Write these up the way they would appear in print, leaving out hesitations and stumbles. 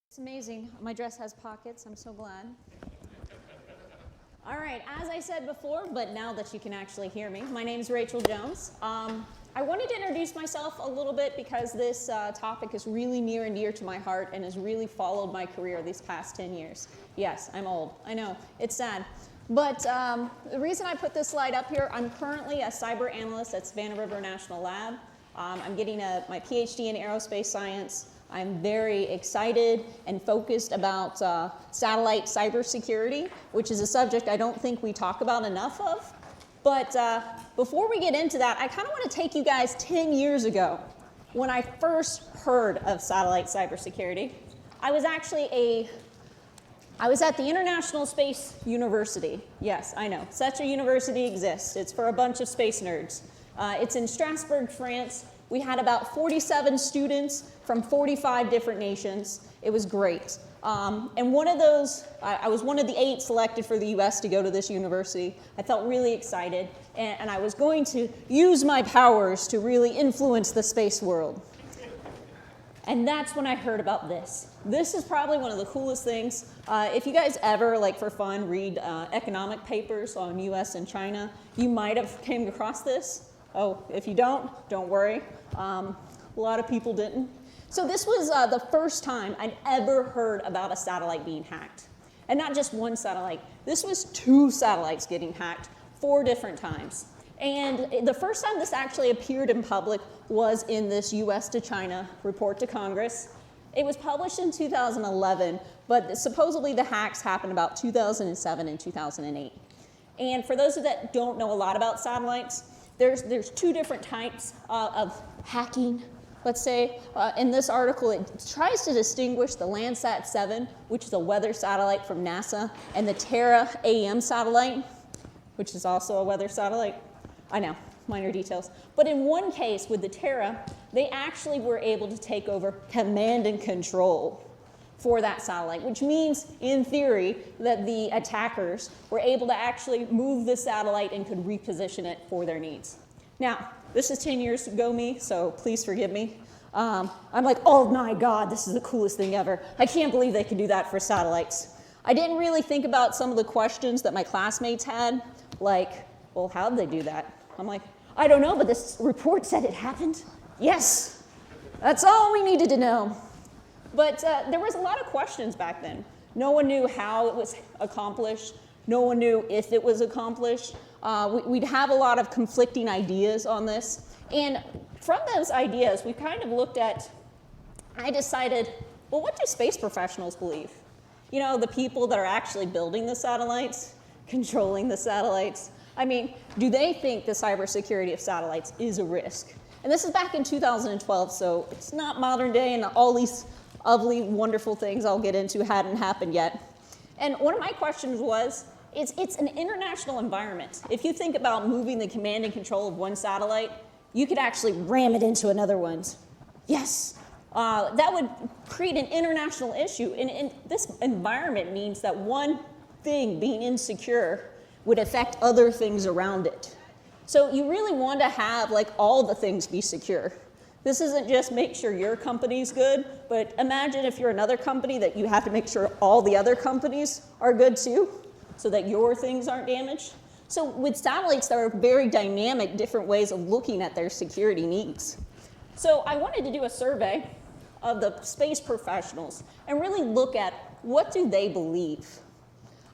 It's amazing. My dress has pockets. I'm so glad. All right, as I said before, but now that you can actually hear me, my name is Rachel Jones. I wanted to introduce myself a little bit because this topic is really near and dear to my heart and has really followed my career these past 10 years. Yes, I'm old. I know. It's sad. But the reason I put this slide up here, I'm currently a cyber analyst at Savannah River National Lab. I'm getting my PhD in aerospace science. I'm very excited and focused about satellite cybersecurity, which is a subject I don't think we talk about enough of. But before we get into that, I kind of want to take you guys 10 years ago when I first heard of satellite cybersecurity. I was at the International Space University. Yes, I know, such a university exists. It's for a bunch of space nerds. It's in Strasbourg, France. We had about 47 students from 45 different nations. It was great. And one of those, I was one of the 8 selected for the US to go to this university. I felt really excited, and I was going to use my powers to really influence the space world. And that's when I heard about this. This is probably one of the coolest things. If you guys ever, like for fun, read economic papers on US and China, you might have came across this. Oh, if you don't worry. A lot of people didn't. So this was the first time I'd ever heard about a satellite being hacked. And not just one satellite. This was 2 satellites getting hacked 4 different times. And the first time this actually appeared in public was in this US to China report to Congress. It was published in 2011, but supposedly the hacks happened about 2007 and 2008. And for those that don't know a lot about satellites, there's 2 different types of hacking, let's say. In this article, it tries to distinguish the Landsat 7, which is a weather satellite from NASA, and the Terra AM satellite, which is also a weather satellite. I know, minor details. But in one case with the Terra, they actually were able to take over command and control for that satellite, which means, in theory, that the attackers were able to actually move the satellite and could reposition it for their needs. Now, this is 10 years ago me, so please forgive me. I'm like, oh my God, this is the coolest thing ever. I can't believe they could do that for satellites. I didn't really think about some of the questions that my classmates had, like, well, how'd they do that? I'm like, I don't know, but this report said it happened. Yes, that's all we needed to know. But there was a lot of questions back then. No one knew how it was accomplished. No one knew if it was accomplished. We'd have a lot of conflicting ideas on this. And from those ideas, we kind of looked at, I decided, well, what do space professionals believe? You know, the people that are actually building the satellites, controlling the satellites. I mean, do they think the cybersecurity of satellites is a risk? And this is back in 2012, so it's not modern day, and all these lovely, wonderful things I'll get into hadn't happened yet. And one of my questions was, it's an international environment. If you think about moving the command and control of one satellite, you could actually ram it into another one's. Yes, that would create an international issue. And this environment means that one thing being insecure would affect other things around it. So you really want to have like all the things be secure. This isn't just make sure your company's good, but imagine if you're another company that you have to make sure all the other companies are good too, so that your things aren't damaged. So with satellites, there are very dynamic, different ways of looking at their security needs. So I wanted to do a survey of the space professionals and really look at what do they believe.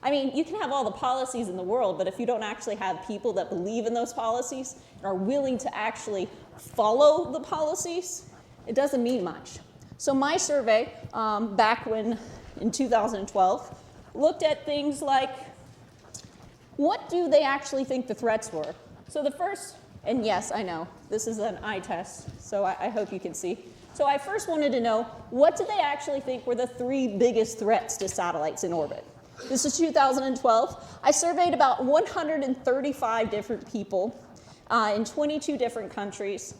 I mean, you can have all the policies in the world, but if you don't actually have people that believe in those policies and are willing to actually follow the policies, it doesn't mean much. So my survey, back when in 2012, looked at things like, what do they actually think the threats were? So the first, and yes, I know, this is an eye test, so I hope you can see. So I first wanted to know, what do they actually think were the 3 biggest threats to satellites in orbit? This is 2012. I surveyed about 135 different people in 22 different countries.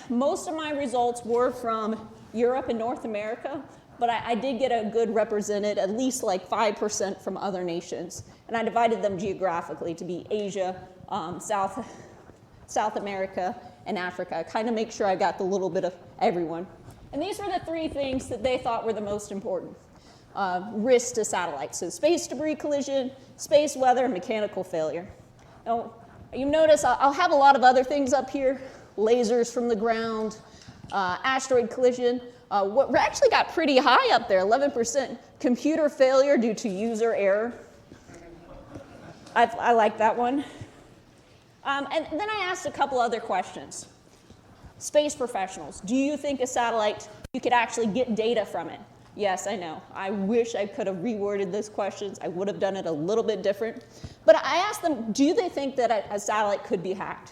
Most of my results were from Europe and North America, but I did get a good represented, at least like 5% from other nations. And I divided them geographically to be Asia, South America, and Africa. Kind of make sure I got the little bit of everyone. And these were the 3 things that they thought were the most important. Risks to satellites. So space debris collision, space weather, mechanical failure. Now, you notice I'll have a lot of other things up here. Lasers from the ground, asteroid collision. What actually got pretty high up there, 11%. Computer failure due to user error. I like that one. And then I asked a couple other questions. Space professionals, do you think a satellite, you could actually get data from it? Yes, I know. I wish I could have reworded those questions. I would have done it a little bit different. But I asked them, do they think that a satellite could be hacked?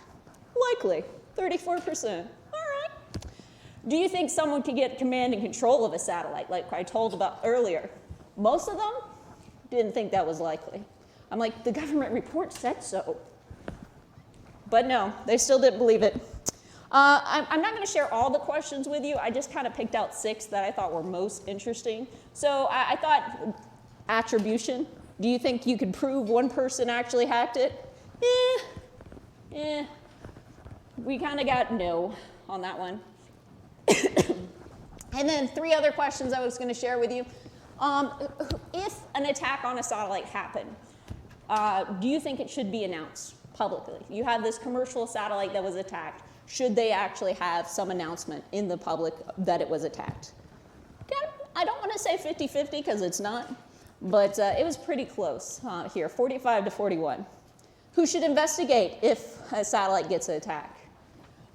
Likely, 34%. All right. Do you think someone could get command and control of a satellite, like I told about earlier? Most of them didn't think that was likely. I'm like, the government report said so. But no, they still didn't believe it. I'm not going to share all the questions with you. I just kind of picked out 6 that I thought were most interesting. So I thought attribution. Do you think you could prove one person actually hacked it? We kind of got no on that one. And then 3 other questions I was going to share with you. If an attack on a satellite happened, do you think it should be announced publicly? You have this commercial satellite that was attacked. Should they actually have some announcement in the public that it was attacked? Yeah, I don't want to say 50-50 because it's not, but it was pretty close here, 45 to 41. Who should investigate if a satellite gets an attack?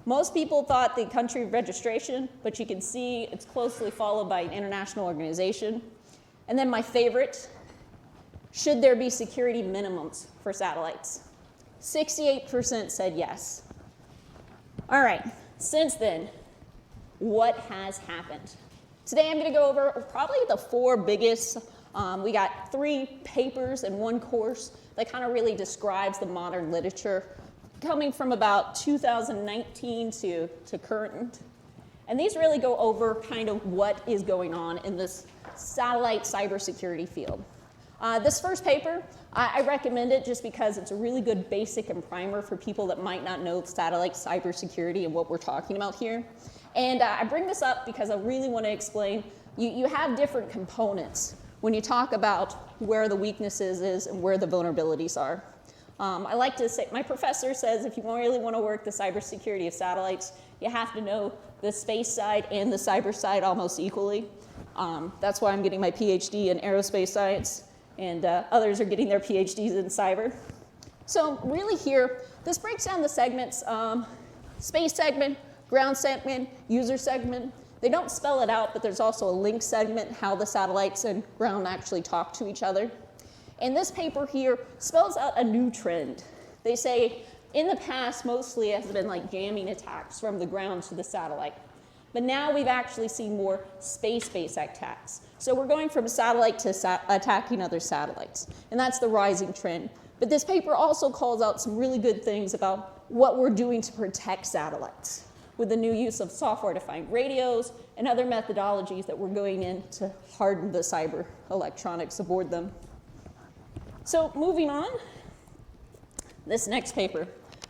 Most people thought the country of registration, but you can see it's closely followed by an international organization. And then my favorite, should there be security minimums for satellites? 68% said yes. All right, since then, what has happened? Today I'm going to go over probably the 4 biggest. We got 3 papers and 1 course that kind of really describes the modern literature coming from about 2019 to current. And these really go over kind of what is going on in this satellite cybersecurity field. This first paper, I recommend it just because it's a really good basic and primer for people that might not know satellite cybersecurity and what we're talking about here. And I bring this up because I really want to explain, you have different components when you talk about where the weaknesses is and where the vulnerabilities are. I like to say, my professor says if you really want to work the cybersecurity of satellites, you have to know the space side and the cyber side almost equally. That's why I'm getting my PhD in aerospace science, and others are getting their PhDs in cyber. So really here, this breaks down the segments, space segment, ground segment, user segment. They don't spell it out, but there's also a link segment, how the satellites and ground actually talk to each other. And this paper here spells out a new trend. They say, in the past, mostly it has been like jamming attacks from the ground to the satellite. But now we've actually seen more space-based attacks. So we're going from satellite to attacking other satellites. And that's the rising trend. But this paper also calls out some really good things about what we're doing to protect satellites with the new use of software-defined radios and other methodologies that we're going in to harden the cyber electronics aboard them. So moving on, this next paper.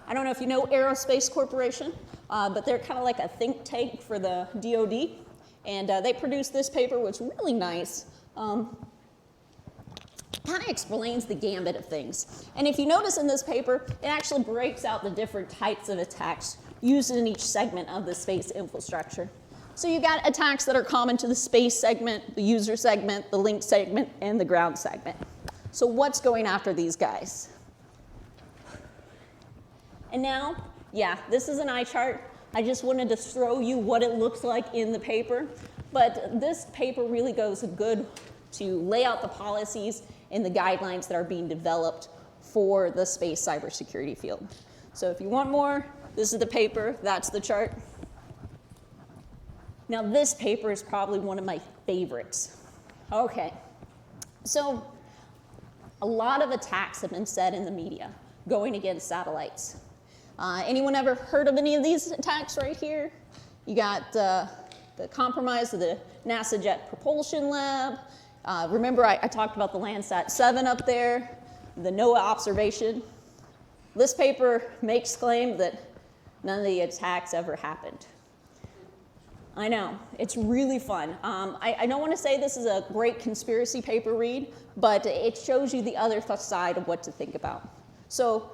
I don't know if you know Aerospace Corporation, but they're kind of like a think tank for the DoD. And they produced this paper, which is really nice. Kind of explains the gambit of things. And if you notice in this paper, it actually breaks out the different types of attacks used in each segment of the space infrastructure. So you got attacks that are common to the space segment, the user segment, the link segment, and the ground segment. So what's going after these guys? And now, yeah, this is an eye chart. I just wanted to show you what it looks like in the paper. But this paper really goes good to lay out the policies and the guidelines that are being developed for the space cybersecurity field. So if you want more, this is the paper, that's the chart. Now this paper is probably one of my favorites. Okay, so a lot of attacks have been said in the media going against satellites. Anyone ever heard of any of these attacks right here? You got the compromise of the NASA Jet Propulsion Lab. Remember I talked about the Landsat 7 up there, the NOAA observation. This paper makes claim that none of the attacks ever happened. I know, it's really fun. I don't want to say this is a great conspiracy paper read, but it shows you the other side of what to think about. So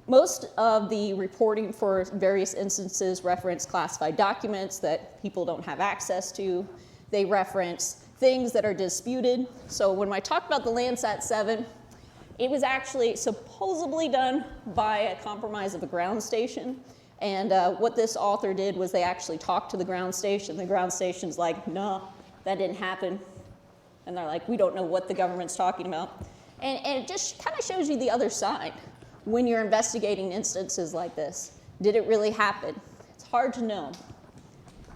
most of the reporting for various instances reference classified documents that people don't have access to. They reference things that are disputed. So when I talked about the Landsat 7, it was actually supposedly done by a compromise of a ground station. And what this author did was they actually talked to the ground station. The ground station's like, no, that didn't happen. And they're like, we don't know what the government's talking about. And it just kind of shows you the other side when you're investigating instances like this. Did it really happen? It's hard to know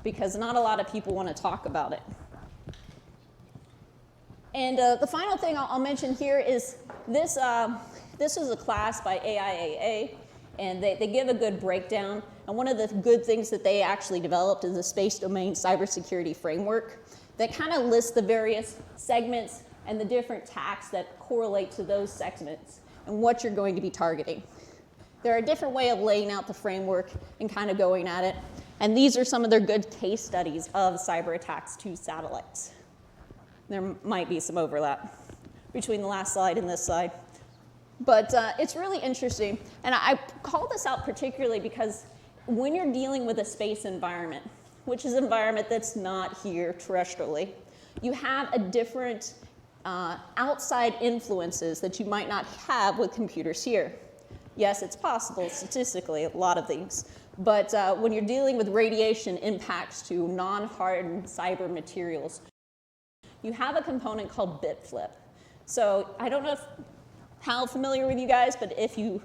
because not a lot of people want to talk about it. And the final thing I'll mention here is this is a class by AIAA. And they give a good breakdown. And one of the good things that they actually developed is a space domain cybersecurity framework that kind of lists the various segments and the different attacks that correlate to those segments and what you're going to be targeting. There are a different way of laying out the framework and kind of going at it. And these are some of their good case studies of cyber attacks to satellites. There might be some overlap between the last slide and this slide. But it's really interesting, and I call this out particularly because when you're dealing with a space environment, which is an environment that's not here terrestrially, you have a different outside influences that you might not have with computers here. Yes, it's possible statistically, a lot of things, but when you're dealing with radiation impacts to non-hardened cyber materials, you have a component called bit flip. So I don't know how familiar with you guys, but if you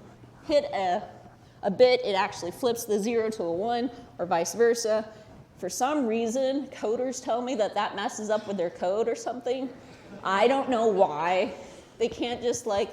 hit a bit, it actually flips the 0 to a 1 or vice versa. For some reason, coders tell me that that messes up with their code or something. I don't know why. They can't just like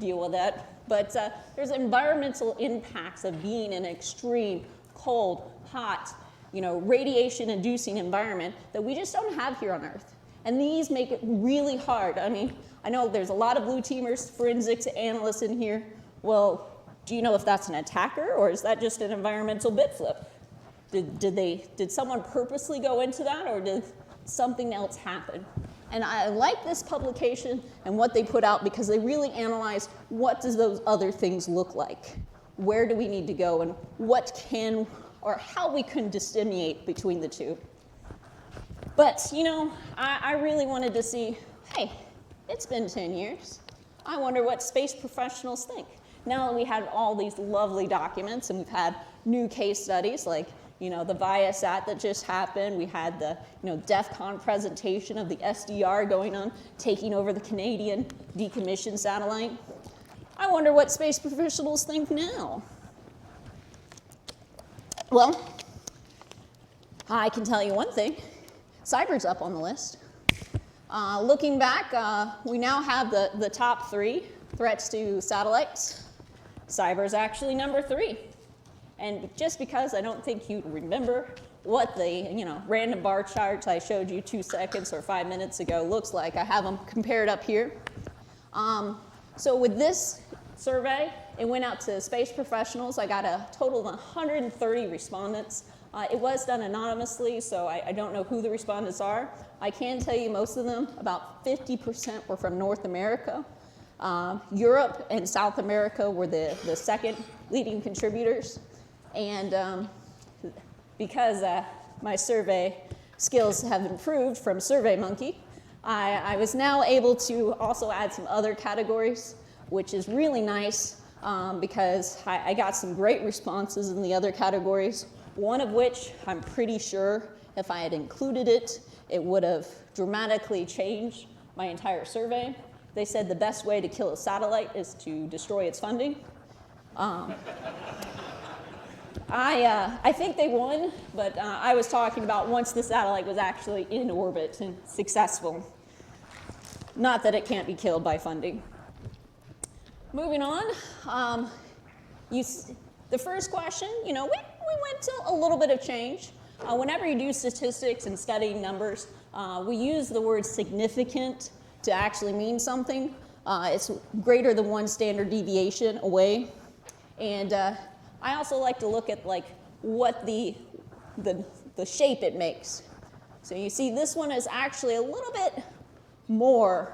deal with that. But there's environmental impacts of being in an extreme, cold, hot, radiation-inducing environment that we just don't have here on Earth. And these make it really hard. I mean, I know there's a lot of blue teamers, forensics analysts in here. Well, do you know if that's an attacker or is that just an environmental bit flip? Did someone purposely go into that or did something else happen? And I like this publication and what they put out because they really analyze what does those other things look like? Where do we need to go and what can or how we can disseminate between the two? But, I really wanted to see, hey, it's been 10 years. I wonder what space professionals think. Now that we had all these lovely documents and we've had new case studies like, the Viasat that just happened. We had the, DEF CON presentation of the SDR going on, taking over the Canadian decommissioned satellite. I wonder what space professionals think now. Well, I can tell you one thing. Cyber's up on the list. Looking back, we now have the top 3 threats to satellites. Cyber's actually number 3. And just because I don't think you'd remember what the random bar charts I showed you 2 seconds or 5 minutes ago looks like, I have them compared up here. So with this survey, it went out to space professionals. I got a total of 130 respondents. It was done anonymously, so I don't know who the respondents are. I can tell you most of them, about 50% were from North America. Europe and South America were the second leading contributors. And because my survey skills have improved from SurveyMonkey, I was now able to also add some other categories, which is really nice because I got some great responses in the other categories. One of which I'm pretty sure if I had included it, it would have dramatically changed my entire survey. They said the best way to kill a satellite is to destroy its funding. I think they won, but I was talking about once the satellite was actually in orbit and successful. Not that it can't be killed by funding. Moving on, the first question, we went to a little bit of change. Whenever you do statistics and studying numbers, we use the word significant to actually mean something. It's greater than 1 standard deviation away. And I also like to look at what the the shape it makes. So you see this one is actually a little bit more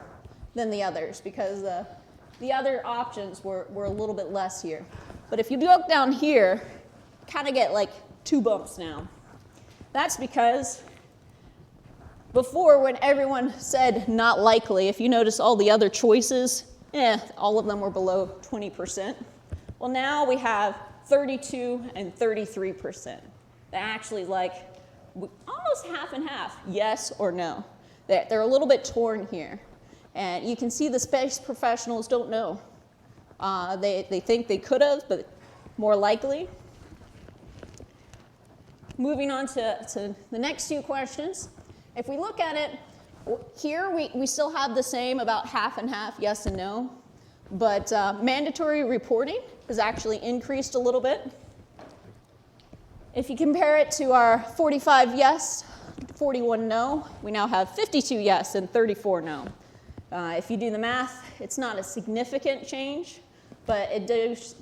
than the others because the other options were a little bit less here. But if you look down here, kind of get like 2 bumps now. That's because before, when everyone said not likely, if you notice all the other choices, all of them were below 20%. Well, now we have 32 and 33%. They're actually like almost half and half, yes or no. They're a little bit torn here. And you can see the space professionals don't know. They think they could have, but more likely. Moving on to the next 2 questions. If we look at it, here we still have the same about half and half, yes and no. But mandatory reporting has actually increased a little bit. If you compare it to our 45 yes, 41 no, we now have 52 yes and 34 no. If you do the math, it's not a significant change, but it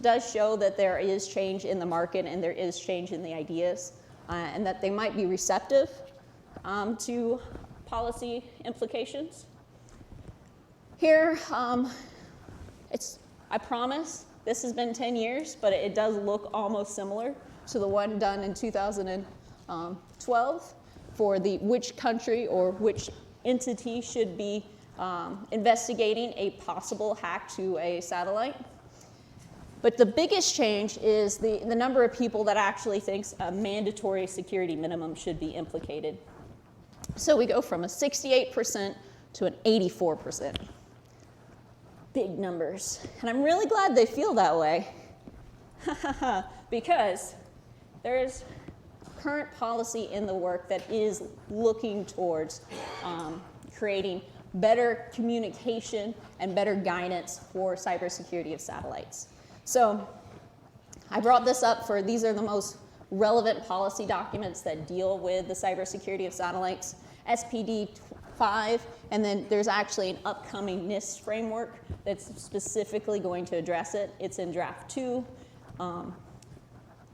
does show that there is change in the market and there is change in the ideas, and that they might be receptive to policy implications. Here, I promise, this has been 10 years, but it does look almost similar to the one done in 2012 for the which country or which entity should be investigating a possible hack to a satellite. But the biggest change is the number of people that actually thinks a mandatory security minimum should be implicated. So we go from a 68% to an 84%. Big numbers. And I'm really glad they feel that way because there's current policy in the work that is looking towards creating better communication and better guidance for cybersecurity of satellites. So I brought this up for these are the most relevant policy documents that deal with the cybersecurity of satellites, SPD 5, and then there's actually an upcoming NIST framework that's specifically going to address it. It's in draft 2.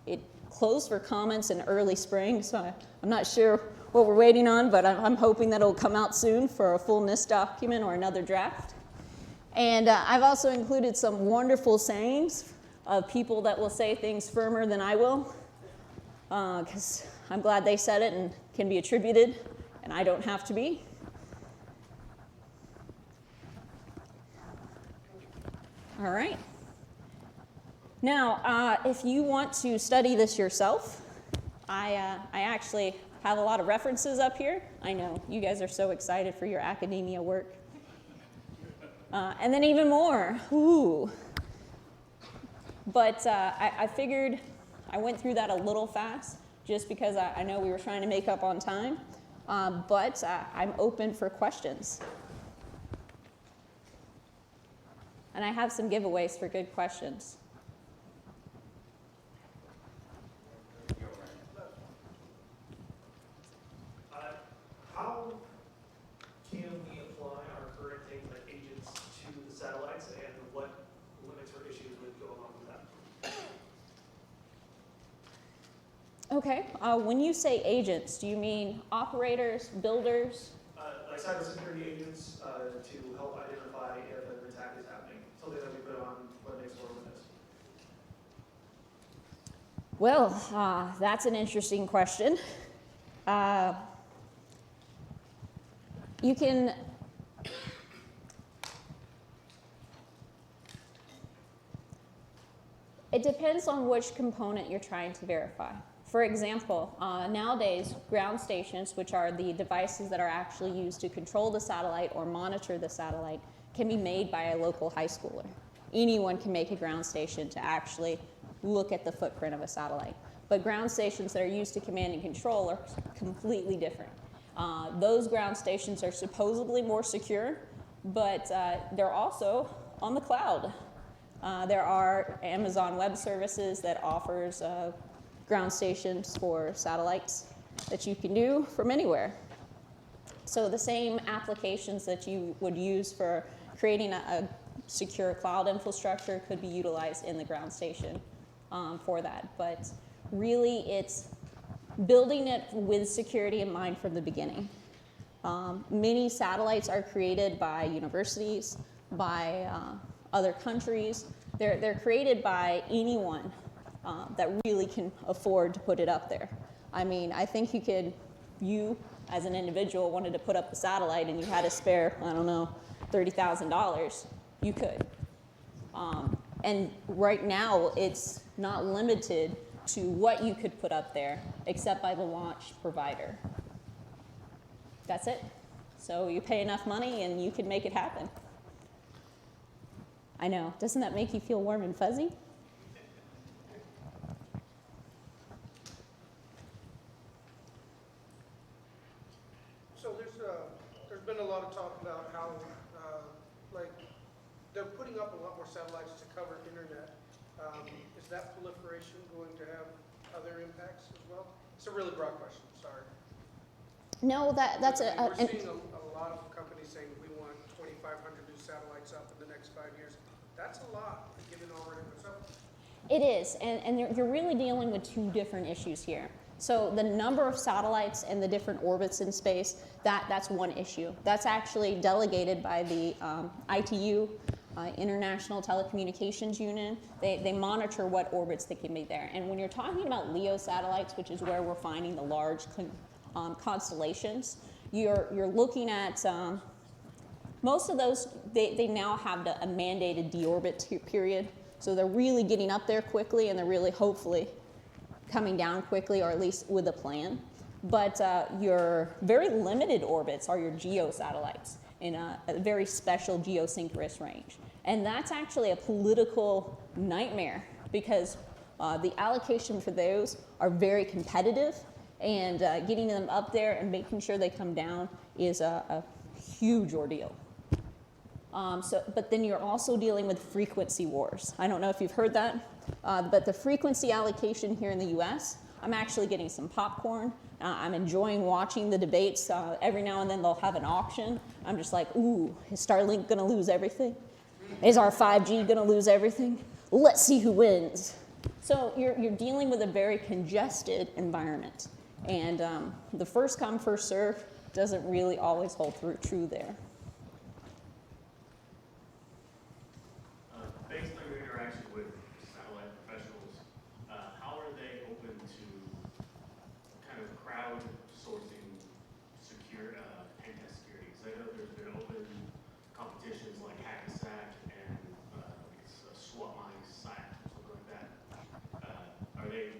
It closed for comments in early spring, so I'm not sure what we're waiting on, but I'm hoping that it'll come out soon for a full NIST document or another draft. And I've also included some wonderful sayings of people that will say things firmer than I will, because I'm glad they said it and can be attributed, and I don't have to be. All right. Now, if you want to study this yourself, I actually have a lot of references up here. I know you guys are so excited for your academia work. And then even more. Ooh. But I figured I went through that a little fast just because I know we were trying to make up on time. But I'm open for questions. And I have some giveaways for good questions. How can we apply our current things like agents to the satellites, and what limits or issues would go along with that? Okay. When you say agents, do you mean operators, builders? Like cybersecurity agents to help identify if an attack is happening. Something that we put on Linux or Windows. Well, that's an interesting question. You can it depends on which component you're trying to verify. For example, nowadays, ground stations, which are the devices that are actually used to control the satellite or monitor the satellite, can be made by a local high schooler. Anyone can make a ground station to actually look at the footprint of a satellite. But ground stations that are used to command and control are completely different. Those ground stations are supposedly more secure, but they're also on the cloud. There are Amazon Web Services that offers ground stations for satellites that you can do from anywhere. So the same applications that you would use for creating a secure cloud infrastructure could be utilized in the ground station for that. But really, it's building it with security in mind from the beginning. Many satellites are created by universities, by other countries. They're created by anyone that really can afford to put it up there. I mean, I think you as an individual wanted to put up the satellite and you had to spare, I don't know, $30,000, you could. And right now, it's not limited to what you could put up there, except by the launch provider. That's it. So you pay enough money and you can make it happen. I know. Doesn't that make you feel warm and fuzzy? So there's been a lot of talk about how like they're putting up a lot more satellites to cover internet. Is that proliferation going to have other impacts as well? It's a really broad question. Sorry. No, that's we're seeing a lot of companies saying we want 2,500 new satellites up in the next 5 years. That's a lot, given already what's up. It is, and you're really dealing with two different issues here. So the number of satellites and the different orbits in space, that's one issue. That's actually delegated by the ITU, International Telecommunications Union. They monitor what orbits they can be there. And when you're talking about LEO satellites, which is where we're finding the large constellations, you're looking at most of those, they now have a mandated deorbit period. So they're really getting up there quickly, and they're really hopefully coming down quickly, or at least with a plan. But your very limited orbits are your geo satellites in a very special geosynchronous range. And that's actually a political nightmare, because the allocation for those are very competitive, and getting them up there and making sure they come down is a huge ordeal. But then you're also dealing with frequency wars. I don't know if you've heard that, but the frequency allocation here in the US, I'm actually getting some popcorn. I'm enjoying watching the debates. Every now and then they'll have an auction. I'm just like, ooh, is Starlink gonna lose everything? Is our 5G gonna lose everything? Let's see who wins. So you're dealing with a very congested environment. And the first come, first serve doesn't really always hold true there. Based on your interaction with satellite professionals, how are they open to kind of crowdsourcing secure pen test security? Because I know there's been open competitions like Hack-a-Sack and Swap My Site, something like that. Are they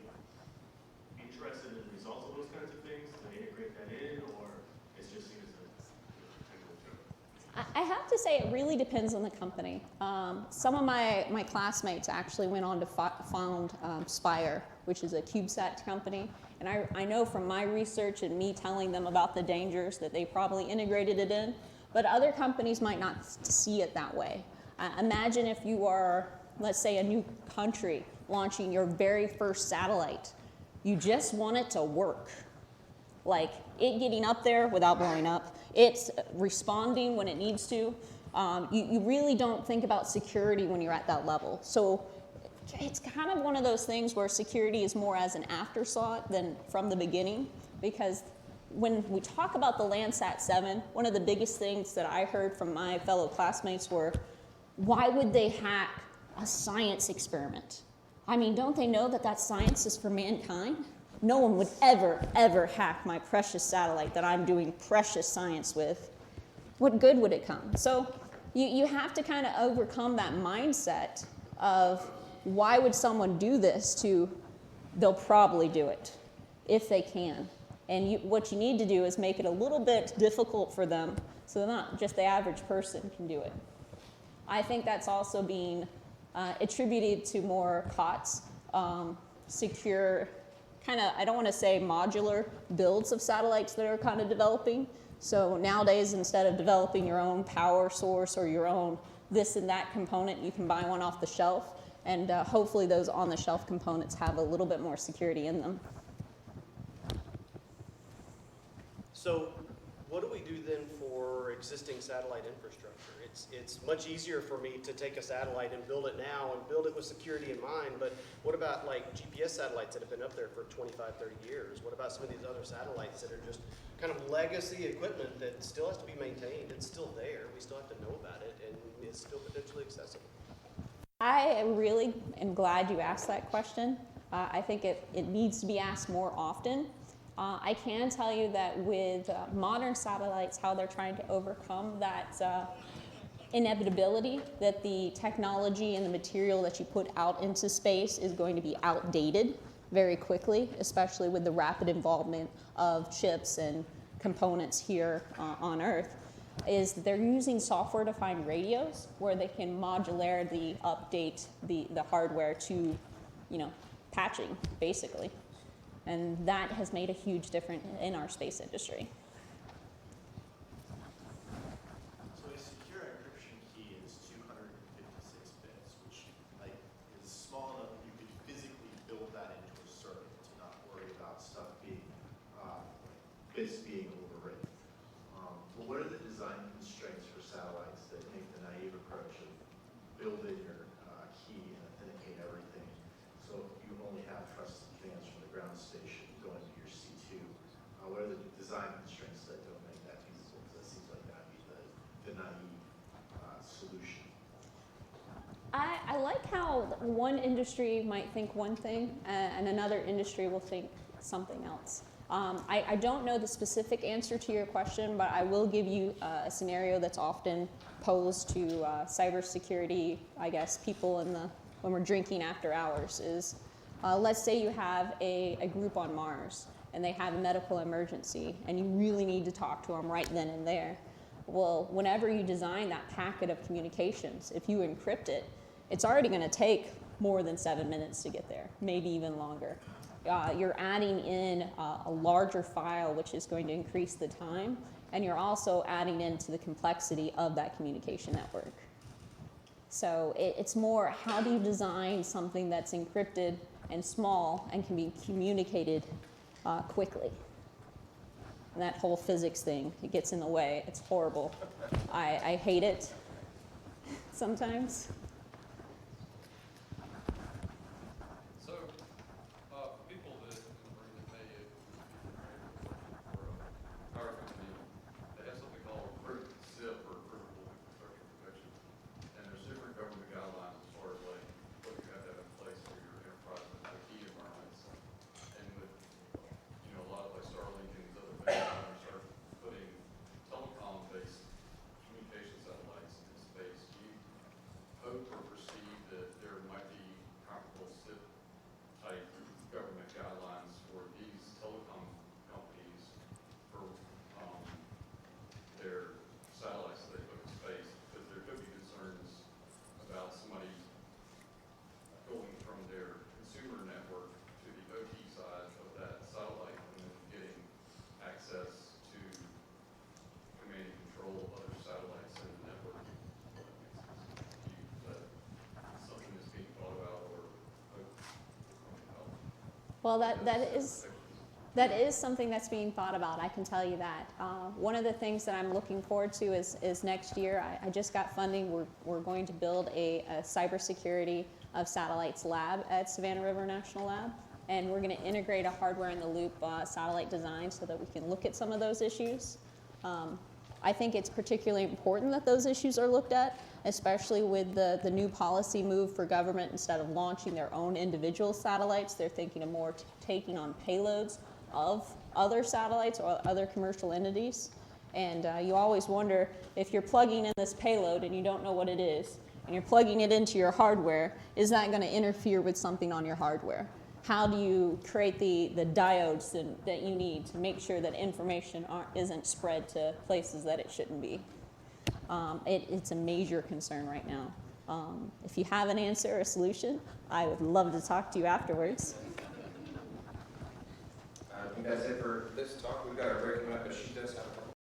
interested in the results of those kinds of things? Do they integrate that in, or it's just seen as a technical joke? I have to say it really depends on the company. Some of my classmates actually went on to found Spire, which is a CubeSat company. And I know from my research and me telling them about the dangers that they probably integrated it in, but other companies might not see it that way. Imagine if you are, let's say, a new country launching your very first satellite. You just want it to work. Like it getting up there without blowing up. It's responding when it needs to. You really don't think about security when you're at that level. So it's kind of one of those things where security is more as an afterthought than from the beginning, because when we talk about the Landsat 7, one of the biggest things that I heard from my fellow classmates were, why would they hack a science experiment? I mean, don't they know that that science is for mankind? No one would ever hack my precious satellite that I'm doing precious science with. What good would it come? So you have to kind of overcome that mindset of why would someone do this to they'll probably do it if they can. And what you need to do is make it a little bit difficult for them so that not just the average person can do it. I think that's also being attributed to more COTS, secure, kind of, I don't want to say modular builds of satellites that are kind of developing. So nowadays, instead of developing your own power source or your own this and that component, you can buy one off the shelf. And hopefully those on-the-shelf components have a little bit more security in them. So what do we do then for existing satellite infrastructure? It's much easier for me to take a satellite and build it now and build it with security in mind, but what about like GPS satellites that have been up there for 25, 30 years? What about some of these other satellites that are just kind of legacy equipment that still has to be maintained? It's still there, we still have to know about it, and it's still potentially accessible. I really am glad you asked that question. I think it needs to be asked more often. I can tell you that with modern satellites, how they're trying to overcome that inevitability that the technology and the material that you put out into space is going to be outdated very quickly, especially with the rapid involvement of chips and components here on Earth, is that they're using software-defined radios where they can modularly update the hardware to, patching, basically. And that has made a huge difference in our space industry. So a secure encryption key is 256 bits, which is small enough that you could physically build that into a circuit to not worry about stuff being bits being overwritten. But what are the design constraints for satellites that make the naive approach of building your key and authenticate everything? So you only have trusted commands from the ground station going to your C2. What are the design constraints that don't make that feasible? Because that seems like that would be the naive solution. I like how one industry might think one thing and another industry will think something else. I don't know the specific answer to your question, but I will give you a scenario that's often posed to cybersecurity, I guess, people when we're drinking after hours is, let's say you have a group on Mars and they have a medical emergency and you really need to talk to them right then and there. Well, whenever you design that packet of communications, if you encrypt it, it's already going to take more than 7 minutes to get there, maybe even longer. You're adding in a larger file, which is going to increase the time, and you're also adding into the complexity of that communication network. So it's more, how do you design something that's encrypted and small and can be communicated quickly? And that whole physics thing, it gets in the way. It's horrible. I hate it sometimes. So, people that may for a power company, they have something called CIP, or Critical Infrastructure Protection, and there's different government guidelines as far as what you have to have in place for your enterprise and IT environments. And with a lot of Starlink and these other things, start putting telecom-based communication satellites in space. Do you hope or perceive that there might be comparable CIP type government guidelines for these telecom companies for their satellites that they put in space? Because there could be concerns about somebody going from their consumer network to the OT side of that satellite and then getting access to command and control of other satellites in the network. Is that something that's being thought about or Well, that is something that's being thought about, I can tell you that. One of the things that I'm looking forward to is next year, I just got funding. We're going to build a cybersecurity of satellites lab at Savannah River National Lab, and we're going to integrate a hardware-in-the-loop satellite design so that we can look at some of those issues. I think it's particularly important that those issues are looked at, especially with the new policy move for government. Instead of launching their own individual satellites, they're thinking of more taking on payloads of other satellites or other commercial entities. And you always wonder, if you're plugging in this payload and you don't know what it is, and you're plugging it into your hardware, is that going to interfere with something on your hardware? How do you create the diodes that you need to make sure that information isn't spread to places that it shouldn't be? It's a major concern right now. If you have an answer or a solution, I would love to talk to you afterwards. I think that's it for this talk. We've got our break coming up, but she does have a